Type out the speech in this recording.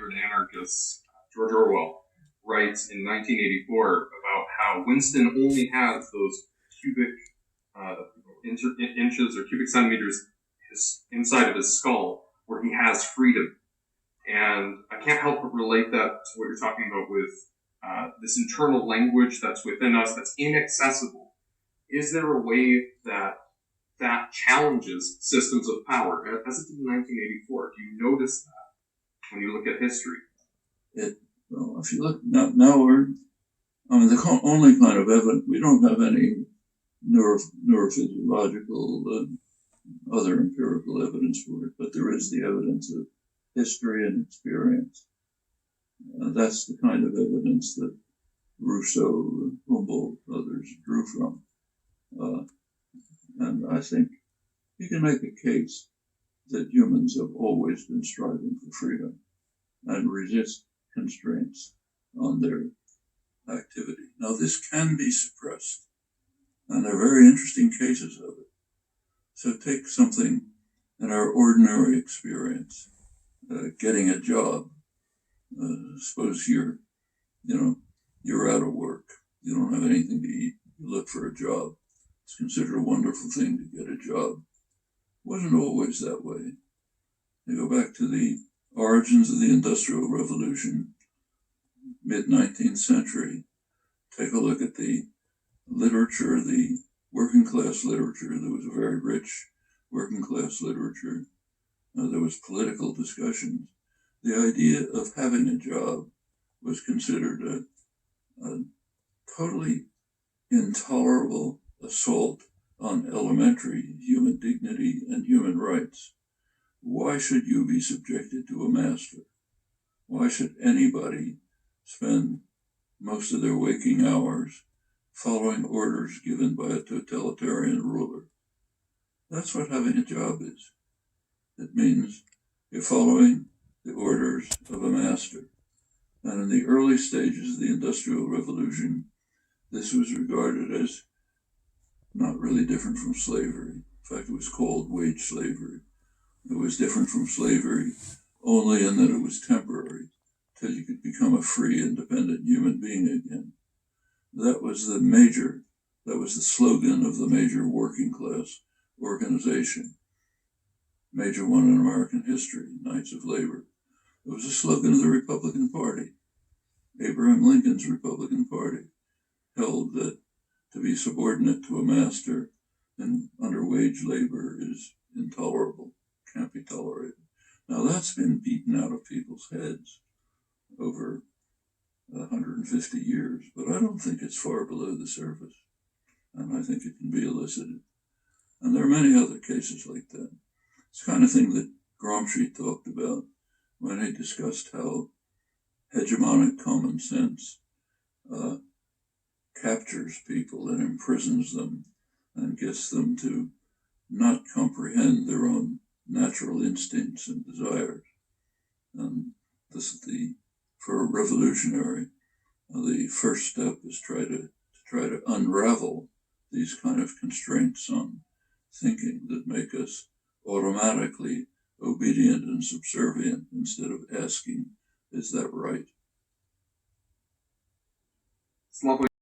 and anarchists, George Orwell, writes in 1984 about how Winston only has those cubic inches or cubic centimeters inside of his skull where he has freedom. And I can't help but relate that to what you're talking about with this internal language that's within us that's inaccessible. Is there a way that challenges systems of power, as it did in 1984? Do you notice that when you look at history? Well, if you look now the only kind of evidence, we don't have any neurophysiological other empirical evidence for it, but there is the evidence of history and experience. That's the kind of evidence that Rousseau, Humboldt, others drew from. And I think you can make a case that humans have always been striving for freedom and resist constraints on their activity. Now, this can be suppressed, and there are very interesting cases of it. So take something in our ordinary experience, getting a job. Suppose you're out of work. You don't have anything to eat. You look for a job. It's considered a wonderful thing to get a job. It wasn't always that way. You go back to the origins of the Industrial Revolution, mid-19th century. Take a look at the literature, the working class literature. There was a very rich working class literature. There was political discussions. The idea of having a job was considered a totally intolerable assault on elementary human dignity and human rights. Why should you be subjected to a master? Why should anybody spend most of their waking hours following orders given by a totalitarian ruler? That's what having a job is. It means you're following the orders of a master. And in the early stages of the Industrial Revolution, this was regarded as not really different from slavery. In fact, it was called wage slavery. It was different from slavery only in that it was temporary, till you could become a free, independent human being again. That was the slogan of the major working class organization, major one in American history, Knights of Labor. It was a slogan of the Republican Party. Abraham Lincoln's Republican Party held that to be subordinate to a master and under wage labor is intolerable, can't be tolerated. Now that's been beaten out of people's heads over 150 years, but I don't think it's far below the surface, and I think it can be elicited. And there are many other cases like that. It's the kind of thing that Chomsky talked about when he discussed how hegemonic common sense captures people and imprisons them and gets them to not comprehend their own natural instincts and desires. And this is for a revolutionary, the first step is try to unravel these kind of constraints on thinking that make us automatically obedient and subservient instead of asking, is that right? It's lovely.